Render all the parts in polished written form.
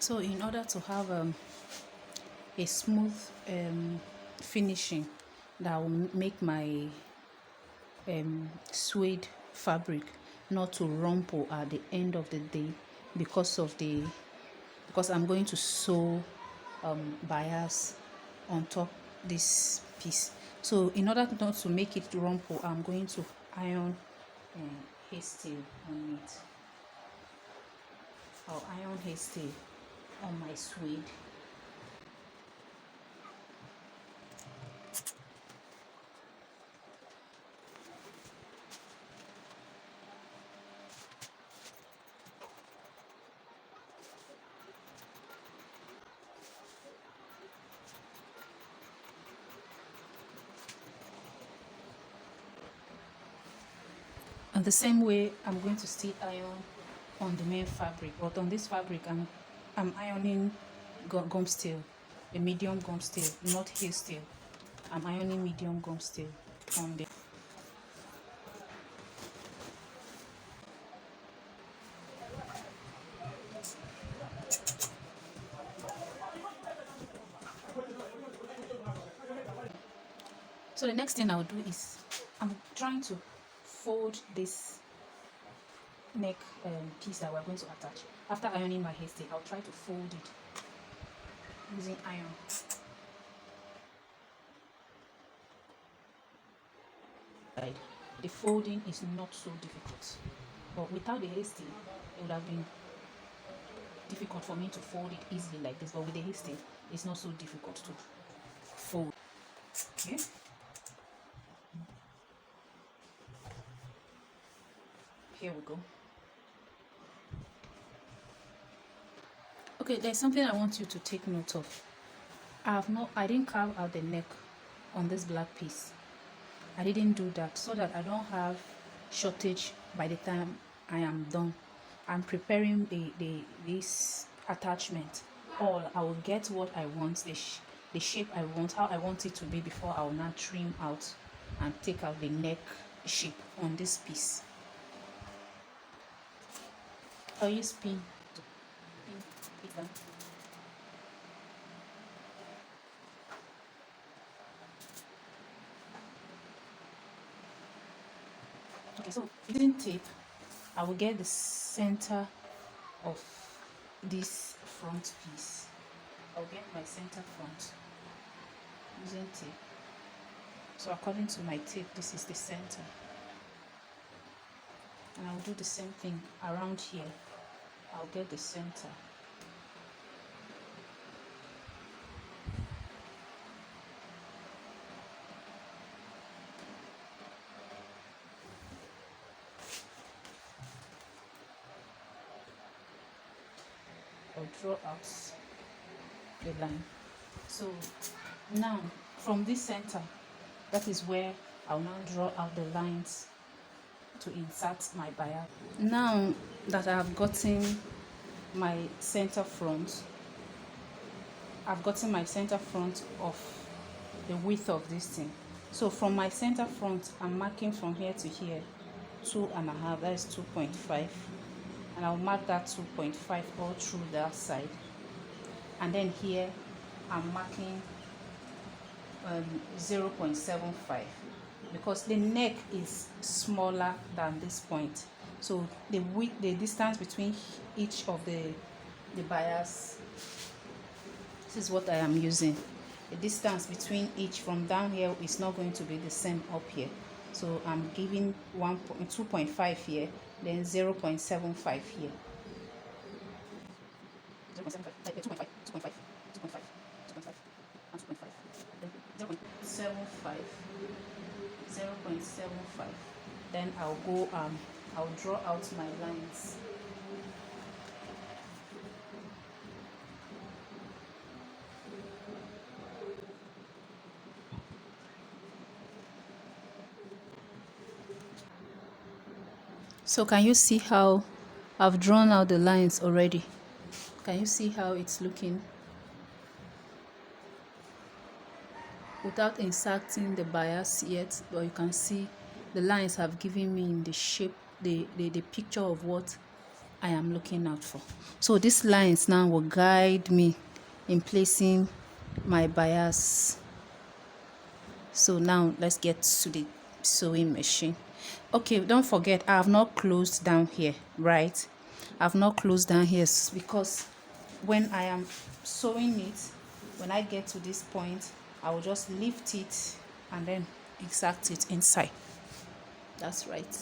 So in order to have a smooth finishing that will make my suede fabric not to rumple at the end of the day, because I'm going to sew bias on top this piece. So in order not to make it rumple, I'm going to iron hasty on it. I'll iron hasty on my suede. And the same way, I'm going to still iron on the main fabric, but on this fabric, I'm ironing gum steel, a medium gum steel, not hair steel. I'm ironing medium gum steel on the. So the next thing I'll do is I'm trying to fold this neck piece that we're going to attach. After ironing my hair stay, I'll try to fold it using iron. The folding is not so difficult, but without the hair stay, it would have been difficult for me to fold it easily like this. But with the hair stay, it's not so difficult to fold. Okay. Here we go. Okay, there's something I want you to take note of. I didn't carve out the neck on this black piece. I didn't do that so that I don't have shortage by the time I am done. I'm preparing this attachment. I will get what I want, the shape I want, how I want it to be before I will now trim out and take out the neck shape on this piece. I'll use pin to pin it down. Okay, so using tape, I will get the center of this front piece. I'll get my center front using tape. So according to my tape, this is the center. And I'll do the same thing around here. I'll get the center. I'll draw out the line. So now from this center, that is where I'll now draw out the lines to insert my bias. Now that I have gotten my center front, I've gotten my center front of the width of this thing. So from my center front, I'm marking from here to here 2.5, that is 2.5, and I'll mark that 2.5 all through that side. And then here I'm marking 0.75 because the neck is smaller than this point. So the width, the distance between each of the bias, this is what I am using. The distance between each from down here is not going to be the same up here. So I'm giving 2.5 here, then 0.75 here. 0.75, 2.5, 2.5, 2.5, 2.5, and 2.5. Then 0.75, 0.75. Then I'll go, I'll draw out my lines. So can you see how I've drawn out the lines already? Can you see how it's looking? Without inserting the bias yet, but you can see the lines have given me the shape, the picture of what I am looking out for. So these lines now will guide me in placing my bias. So now let's get to the sewing machine. Okay, don't forget I have not closed down here, right? I've not closed down here because when I am sewing it, when I get to this point, I will just lift it and then exact it inside. That's right.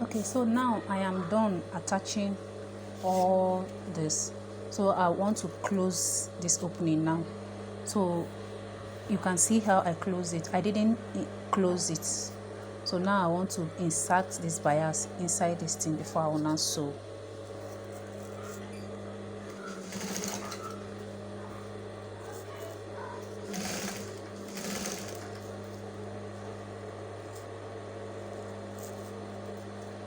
Okay, so now I am done attaching all this. So I want to close this opening now. So you can see how I close it. I didn't close it. So now I want to insert this bias inside this thing before I will now sew.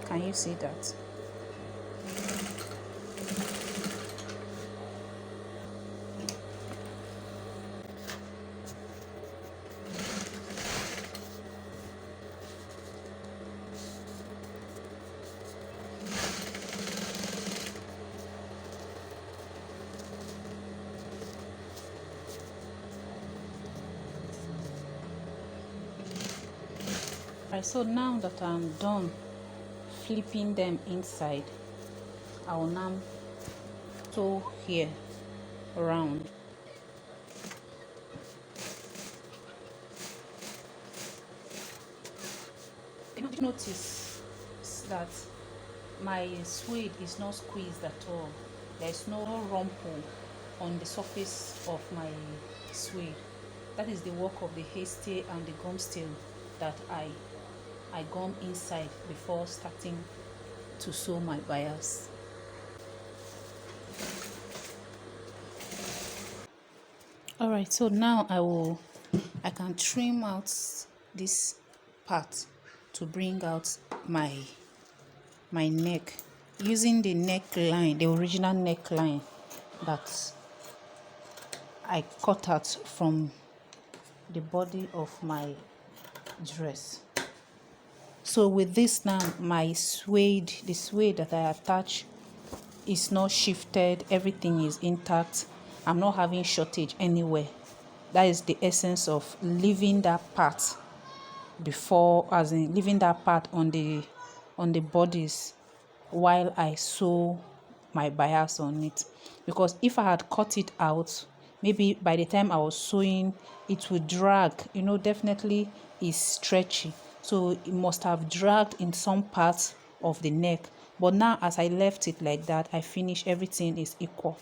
Can you see that? Right, so now that I'm done flipping them inside, I will now sew here around. Notice that my suede is not squeezed at all. There is no rumple on the surface of my suede. That is the work of the hasty and the gum steel that I gum inside before starting to sew my bias. All right, so now I can trim out this part to bring out my neck using the neckline, the original neckline that I cut out from the body of my dress. So with this now, my suede, the suede that I attach is not shifted, everything is intact. I'm not having shortage anywhere. That is the essence of leaving that part before, as in leaving that part on the bodies while I sew my bias on it. Because if I had cut it out, maybe by the time I was sewing, it would drag. Definitely is stretchy, so it must have dragged in some parts of the neck. But now, as I left it like that, I finished, everything is equal.